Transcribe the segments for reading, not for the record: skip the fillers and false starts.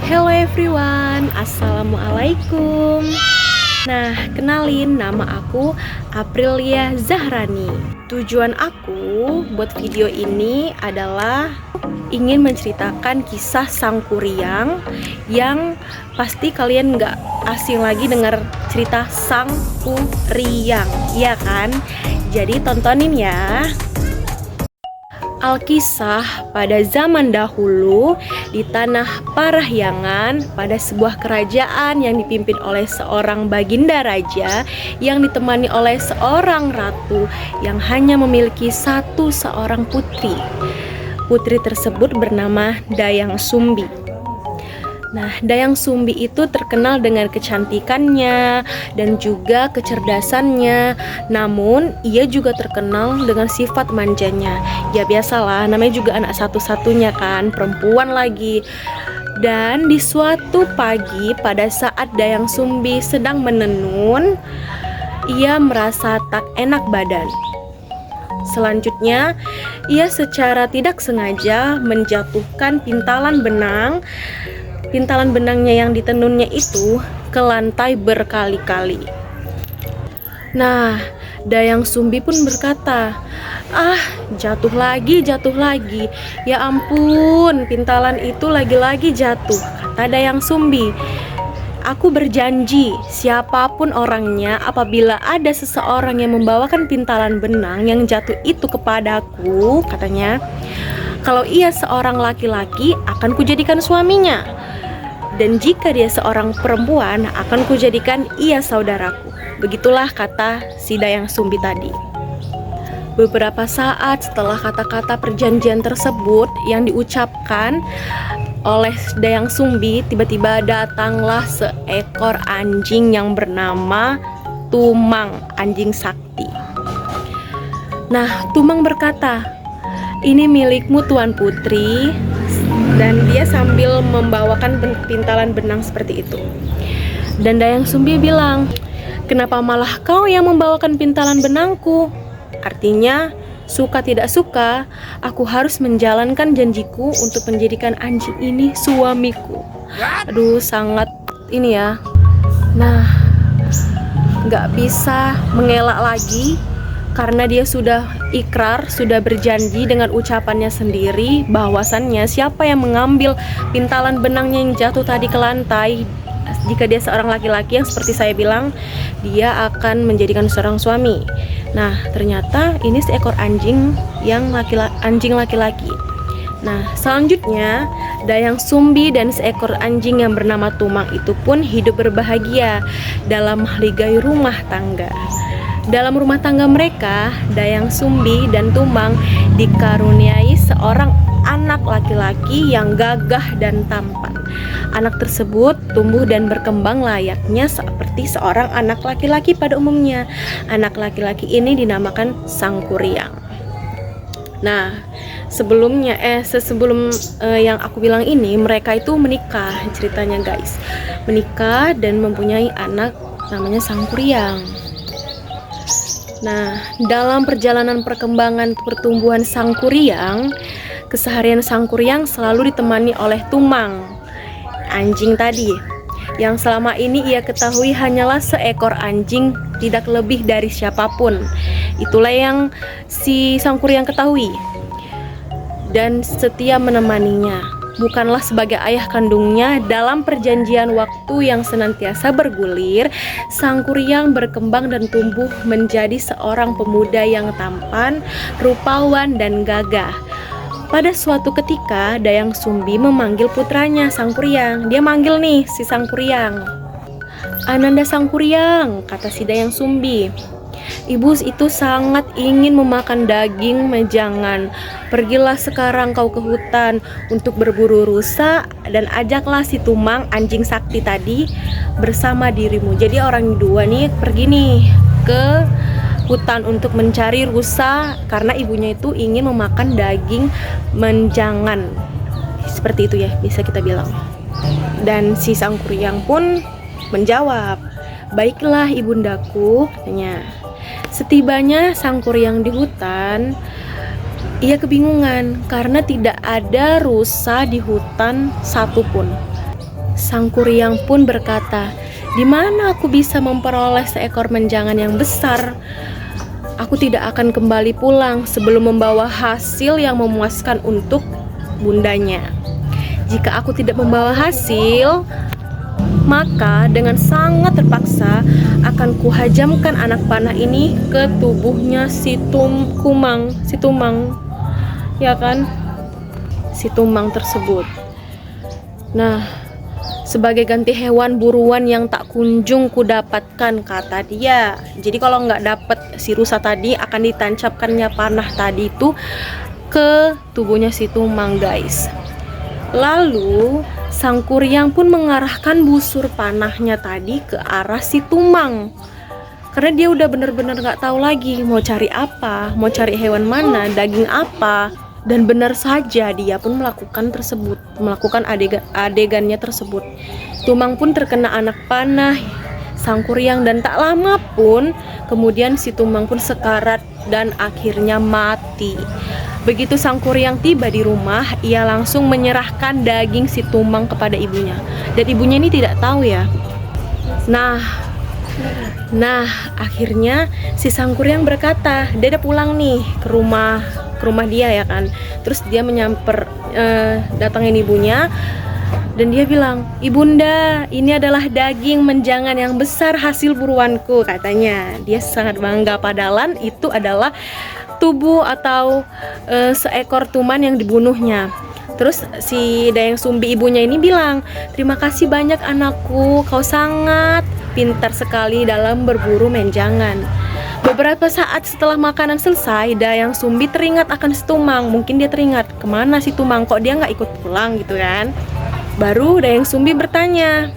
Hello everyone, Assalamualaikum. Nah, kenalin, nama aku Aprilia Zahrani. Tujuan aku buat video ini adalah ingin menceritakan kisah Sang Kuryang yang pasti kalian nggak asing lagi dengar cerita Sang Kuryang, ya kan? Jadi tontonin ya. Alkisah pada zaman dahulu di tanah Parahyangan, pada sebuah kerajaan yang dipimpin oleh seorang baginda raja yang ditemani oleh seorang ratu yang hanya memiliki seorang putri. Putri tersebut bernama Dayang Sumbi. Nah, Dayang Sumbi itu terkenal dengan kecantikannya dan juga kecerdasannya. Namun, ia juga terkenal dengan sifat manjanya. Ya biasalah, namanya juga anak satu-satunya kan, perempuan lagi. Dan di suatu pagi pada saat Dayang Sumbi sedang menenun, ia merasa tak enak badan. Selanjutnya, ia secara tidak sengaja menjatuhkan pintalan benangnya yang ditenunnya itu ke lantai berkali-kali. Nah, Dayang Sumbi pun berkata, jatuh lagi. Ya ampun, pintalan itu lagi-lagi jatuh," kata Dayang Sumbi. "Aku berjanji, siapapun orangnya, apabila ada seseorang yang membawakan pintalan benang yang jatuh itu kepadaku," katanya, "kalau ia seorang laki-laki, akan kujadikan suaminya. Dan jika dia seorang perempuan, akan kujadikan ia saudaraku." Begitulah kata si Dayang Sumbi tadi. Beberapa saat setelah kata-kata perjanjian tersebut yang diucapkan oleh Dayang Sumbi, tiba-tiba datanglah seekor anjing yang bernama Tumang, anjing sakti. Nah, Tumang berkata, "Ini milikmu Tuan Putri." Dan dia sambil membawakan pintalan benang seperti itu. Dan Dayang Sumbi bilang, "Kenapa malah kau yang membawakan pintalan benangku?" Artinya, suka tidak suka, aku harus menjalankan janjiku untuk menjadikan anjing ini suamiku. Aduh, sangat ini ya. Nah, gak bisa mengelak lagi, karena dia sudah ikrar, sudah berjanji dengan ucapannya sendiri bahwasannya siapa yang mengambil pintalan benangnya yang jatuh tadi ke lantai, jika dia seorang laki-laki yang seperti saya bilang, dia akan menjadikan seorang suami. Nah, ternyata ini seekor anjing yang anjing laki-laki. Nah, selanjutnya Dayang Sumbi dan seekor anjing yang bernama Tumang itu pun hidup berbahagia dalam mahligai rumah tangga. Dalam rumah tangga mereka, Dayang Sumbi dan Tumang dikaruniai seorang anak laki-laki yang gagah dan tampan. Anak tersebut tumbuh dan berkembang layaknya seperti seorang anak laki-laki pada umumnya. Anak laki-laki ini dinamakan Sang Kuryang. Nah, sebelum yang aku bilang ini, mereka itu menikah ceritanya guys. Menikah dan mempunyai anak namanya Sang Kuryang. Nah, dalam perjalanan perkembangan pertumbuhan Sang Kuryang, keseharian Sang Kuryang selalu ditemani oleh Tumang, anjing tadi, yang selama ini ia ketahui hanyalah seekor anjing, tidak lebih dari siapapun. Itulah yang si Sang Kuryang ketahui dan setia menemaninya. Bukanlah sebagai ayah kandungnya. Dalam perjanjian waktu yang senantiasa bergulir, Sang Kuryang berkembang dan tumbuh menjadi seorang pemuda yang tampan, rupawan, dan gagah. Pada suatu ketika, Dayang Sumbi memanggil putranya Sang Kuryang. Dia manggil nih si Sang Kuryang. "Ananda Sang Kuryang," kata si Dayang Sumbi, "ibu itu sangat ingin memakan daging menjangan. Pergilah sekarang kau ke hutan untuk berburu rusa dan ajaklah si Tumang, anjing sakti tadi, bersama dirimu." Jadi orang dua nih pergi nih ke hutan untuk mencari rusa karena ibunya itu ingin memakan daging menjangan. Seperti itu ya, bisa kita bilang. Dan si Sang Kuryang pun menjawab, "Baiklah ibundaku," katanya. Setibanya Sang Kuryang di hutan, ia kebingungan karena tidak ada rusa di hutan satupun. Sang Kuryang pun berkata, "Di mana aku bisa memperoleh seekor menjangan yang besar? Aku tidak akan kembali pulang sebelum membawa hasil yang memuaskan untuk bundanya. Jika aku tidak membawa hasil, maka dengan sangat terpaksa akan kuhajamkan anak panah ini ke tubuhnya si Tumang, ya kan? Si Tumang tersebut. Nah, sebagai ganti hewan buruan yang tak kunjung kudapatkan," kata dia. Jadi kalau nggak dapet si rusa tadi, akan ditancapkannya panah tadi itu ke tubuhnya si Tumang, guys. Lalu Sang Kuryang pun mengarahkan busur panahnya tadi ke arah si Tumang, karena dia udah bener-bener nggak tahu lagi mau cari apa, mau cari hewan mana, daging apa. Dan benar saja dia pun melakukan adegannya tersebut. Tumang pun terkena anak panah Sang Kuryang, dan tak lama pun kemudian si Tumang pun sekarat dan akhirnya mati. Begitu Sang Kuryang tiba di rumah, ia langsung menyerahkan daging si Tumang kepada ibunya. Dan ibunya ini tidak tahu ya. Nah, akhirnya si Sang Kuryang berkata, dia udah pulang nih ke rumah dia ya kan. Terus dia datangin ibunya, dan dia bilang, "Ibunda, ini adalah daging menjangan yang besar hasil buruanku," katanya. Dia sangat bangga, padahal itu adalah tubuh atau seekor tuman yang dibunuhnya. Terus si Dayang Sumbi ibunya ini bilang, "Terima kasih banyak anakku, kau sangat pintar sekali dalam berburu menjangan." Beberapa saat setelah makanan selesai, Dayang Sumbi teringat akan si Tumang. Mungkin dia teringat, kemana si Tumang, kok dia nggak ikut pulang gitu kan. Baru Dayang Sumbi bertanya,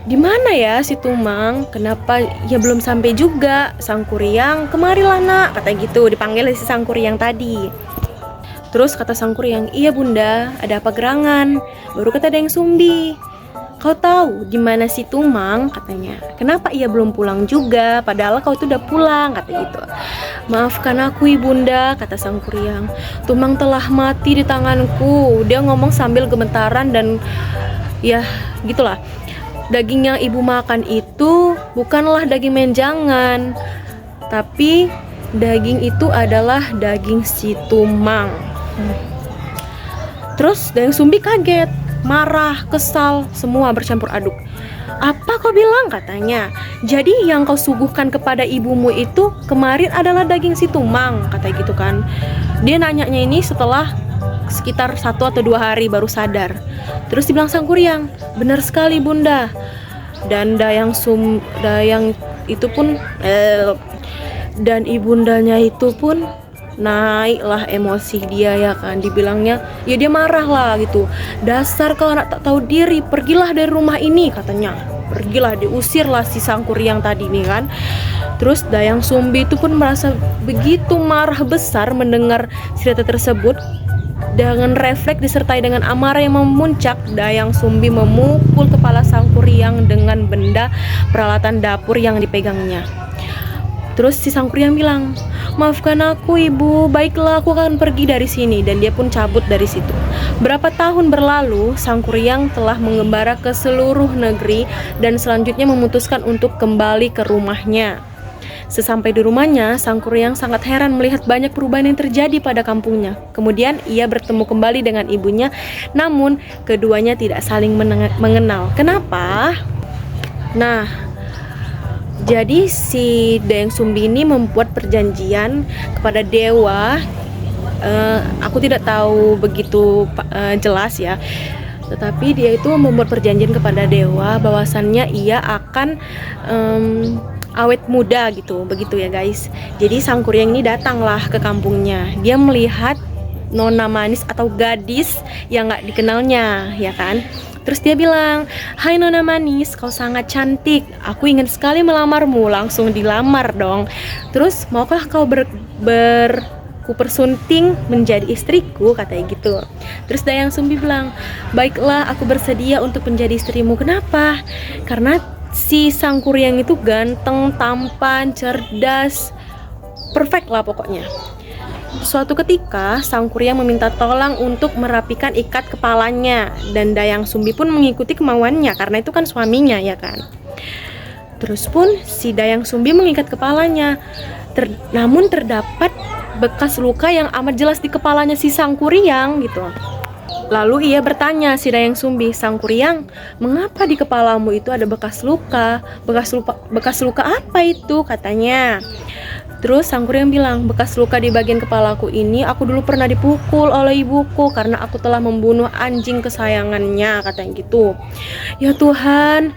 "Di mana ya si Tumang? Kenapa ya belum sampai juga?" Sang Kuryang, "Kemarilah nak," kata gitu, dipanggil si Sang Kuryang tadi. Terus kata Sang Kuryang, "Iya bunda, ada apa gerangan?" Baru kata Dayang Sumbi, "Kau tahu di mana si Tumang?" katanya. "Kenapa ia belum pulang juga? Padahal kau tuh udah pulang," kata gitu. "Maafkan aku ibunda," kata Sang Kuryang. "Tumang telah mati di tanganku." Dia ngomong sambil gemetaran dan ya gitulah. Daging yang ibu makan itu bukanlah daging menjangan, tapi daging itu adalah daging si Tumang. Terus Dayang Sumbi kaget, marah, kesal, semua bercampur aduk. "Apa kau bilang?" katanya. "Jadi yang kau suguhkan kepada ibumu itu kemarin adalah daging si Tumang," kata gitu kan. Dia nanyanya ini setelah sekitar 1 atau 2 hari baru sadar. Terus dibilang Sang Kuryang, "Benar sekali bunda." Dan Dayang itu pun dan ibundanya itu pun naiklah emosi dia ya kan. Dibilangnya, ya dia marah lah gitu. "Dasar kau anak tak tahu diri, pergilah dari rumah ini," katanya. Pergilah, diusirlah si Sang Kuryang tadi nih kan. Terus Dayang Sumbi itu pun merasa begitu marah besar mendengar cerita tersebut. Dengan refleks disertai dengan amarah yang memuncak, Dayang Sumbi memukul kepala Sang Kuryang dengan benda peralatan dapur yang dipegangnya. Terus si Sang Kuryang bilang, "Maafkan aku ibu, baiklah aku akan pergi dari sini." Dan dia pun cabut dari situ. Berapa tahun berlalu, Sang Kuryang telah mengembara ke seluruh negeri dan selanjutnya memutuskan untuk kembali ke rumahnya. Sesampai di rumahnya, Sang Kuryang sangat heran melihat banyak perubahan yang terjadi pada kampungnya. Kemudian ia bertemu kembali dengan ibunya, namun keduanya tidak saling mengenal. Kenapa? Nah, jadi si Dayang Sumbi ini membuat perjanjian kepada dewa. Aku tidak tahu begitu jelas ya, tetapi dia itu membuat perjanjian kepada dewa bahwasannya ia akan awet muda gitu, begitu ya guys. Jadi Sang Kuryang ini datanglah ke kampungnya. Dia melihat nona manis atau gadis yang gak dikenalnya ya kan. Terus dia bilang, "Hai nona manis, kau sangat cantik. Aku ingin sekali melamarmu." Langsung dilamar dong. Terus, "Maukah kau bersunting menjadi istriku?" katanya gitu. Terus Dayang Sumbi bilang, "Baiklah, aku bersedia untuk menjadi istrimu." Kenapa? Karena si Sang Kuryang itu ganteng, tampan, cerdas, perfect lah pokoknya. suatu ketika Sang Kuryang meminta tolong untuk merapikan ikat kepalanya, dan Dayang Sumbi pun mengikuti kemauannya karena itu kan suaminya ya kan. Terus pun si Dayang Sumbi mengikat kepalanya, namun terdapat bekas luka yang amat jelas di kepalanya si Sang Kuryang gitu. Lalu ia bertanya si Dayang Sumbi, "Sang Kuryang, mengapa di kepalamu itu ada bekas luka? Bekas luka apa itu?" katanya. Terus Sang Kuryang bilang, "Bekas luka di bagian kepalaku ini aku dulu pernah dipukul oleh ibuku karena aku telah membunuh anjing kesayangannya," katanya gitu. Ya Tuhan.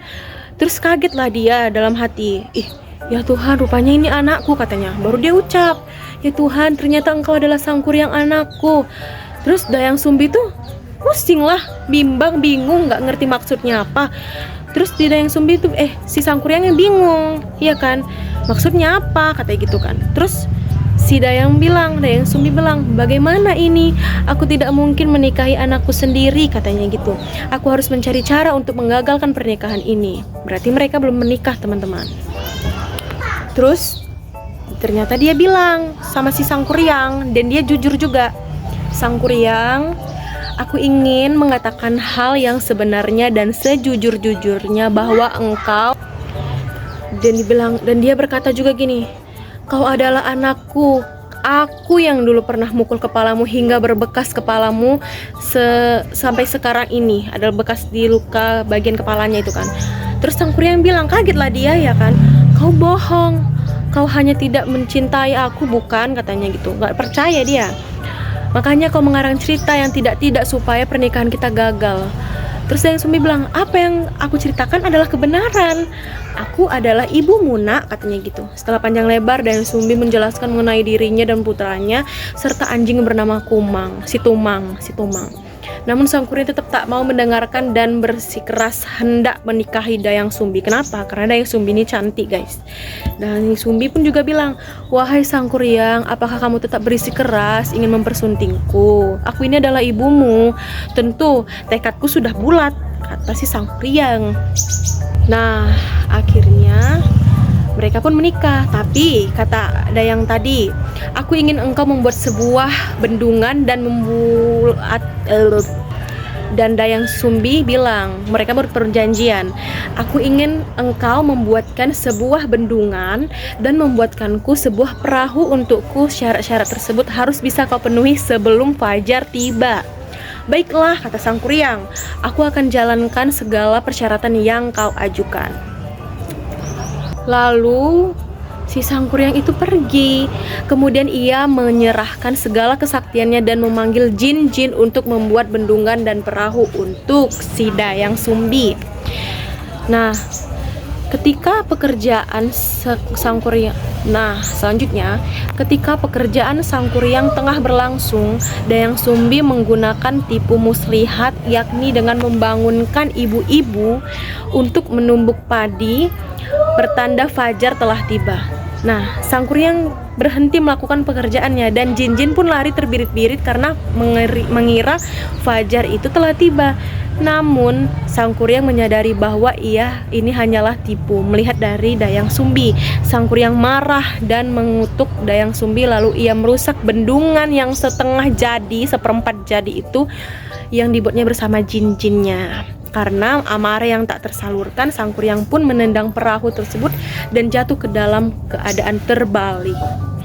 Terus kagetlah dia dalam hati. "Ih, ya Tuhan, rupanya ini anakku," katanya. Baru dia ucap, "Ya Tuhan, ternyata engkau adalah Sang Kuryang anakku." Terus Dayang Sumbi tuh pusing lah, bimbang, bingung, nggak ngerti maksudnya apa. Terus di Dayang Sumbi tuh si Sang Kuryangnya bingung, iya kan, maksudnya apa katanya gitu kan. Terus si Dayang Sumbi bilang, "Bagaimana ini? Aku tidak mungkin menikahi anakku sendiri," katanya gitu. "Aku harus mencari cara untuk menggagalkan pernikahan ini." Berarti mereka belum menikah, teman-teman. Terus ternyata dia bilang sama si Sang Kuryang, dan dia jujur juga. "Sang Kuryang, aku ingin mengatakan hal yang sebenarnya dan sejujur-jujurnya bahwa engkau," dan dia berkata juga gini, "Kau adalah anakku. Aku yang dulu pernah mukul kepalamu hingga berbekas kepalamu sampai sekarang ini." Ada bekas di luka bagian kepalanya itu kan. Terus Sang Kuryang bilang, kagetlah dia ya kan, "Kau bohong. Kau hanya tidak mencintai aku bukan?" katanya gitu. Gak percaya dia. "Makanya kau mengarang cerita yang tidak-tidak supaya pernikahan kita gagal." Terus Dayang Sumbi bilang, "Apa yang aku ceritakan adalah kebenaran. Aku adalah ibumu, Nak," katanya gitu. Setelah panjang lebar Dayang Sumbi menjelaskan mengenai dirinya dan putranya serta anjing bernama si Tumang. Namun Sang Kuryang tetap tak mau mendengarkan dan bersikeras hendak menikahi Dayang Sumbi. Kenapa? Karena Dayang Sumbi ini cantik, guys. Dayang Sumbi pun juga bilang, "Wahai Sang Kuryang, apakah kamu tetap bersikeras ingin mempersuntingku? Aku ini adalah ibumu. Tentu tekadku sudah bulat," kata si Sang Kuryang. Nah, akhirnya mereka pun menikah. Tapi kata Dayang tadi, "Aku ingin engkau membuat sebuah bendungan dan Dayang Sumbi bilang, mereka berperjanjian, "Aku ingin engkau membuatkan sebuah bendungan dan membuatkanku sebuah perahu untukku. Syarat-syarat tersebut harus bisa kau penuhi sebelum fajar tiba." "Baiklah," kata Sang Kuryang, "aku akan jalankan segala persyaratan yang kau ajukan." Lalu si Sang Kuryang itu pergi. Kemudian ia menyerahkan segala kesaktiannya dan memanggil jin-jin untuk membuat bendungan dan perahu untuk si Dayang Sumbi. Nah, ketika pekerjaan Sang Kuryang selanjutnya, ketika pekerjaan Sang Kuryang tengah berlangsung, Dayang Sumbi menggunakan tipu muslihat, yakni dengan membangunkan ibu-ibu untuk menumbuk padi bertanda fajar telah tiba. Nah, Sang Kuryang berhenti melakukan pekerjaannya dan jin-jin pun lari terbirit-birit karena mengira fajar itu telah tiba. Namun Sang Kuryang menyadari bahwa ini hanyalah tipu melihat dari Dayang Sumbi. Sang Kuryang marah dan mengutuk Dayang Sumbi, lalu ia merusak bendungan yang seperempat jadi itu yang dibuatnya bersama jin-jinnya. Karena amarah yang tak tersalurkan, Sang Kuryang pun menendang perahu tersebut dan jatuh ke dalam keadaan terbalik.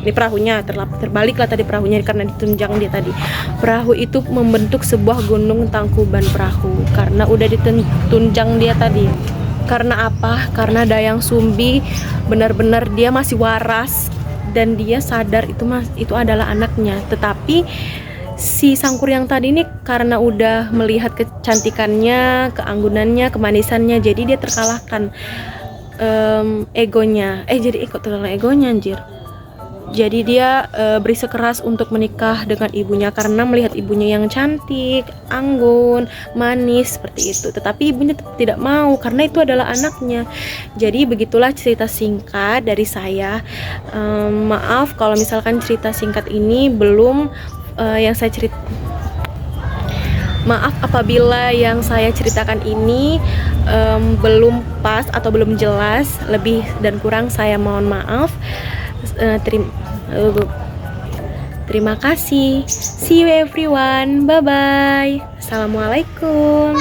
Ini perahunya terbaliklah tadi perahunya karena ditunjang dia tadi. Perahu itu membentuk sebuah gunung tangkuban perahu karena udah ditunjang dia tadi. Karena apa? Karena Dayang Sumbi benar-benar dia masih waras dan dia sadar itu adalah anaknya. Tetapi si Sang Kuryang tadi ini karena udah melihat kecantikannya, keanggunannya, kemanisannya, jadi dia terkalahkan egonya. Anjir. Jadi dia bersikeras untuk menikah dengan ibunya karena melihat ibunya yang cantik, anggun, manis seperti itu. Tetapi ibunya tetap tidak mau karena itu adalah anaknya. Jadi begitulah cerita singkat dari saya. Maaf kalau misalkan cerita singkat ini belum maaf apabila yang saya ceritakan ini belum pas atau belum jelas. Lebih dan kurang saya mohon maaf. Terima kasih. See you everyone. Bye bye. Assalamualaikum.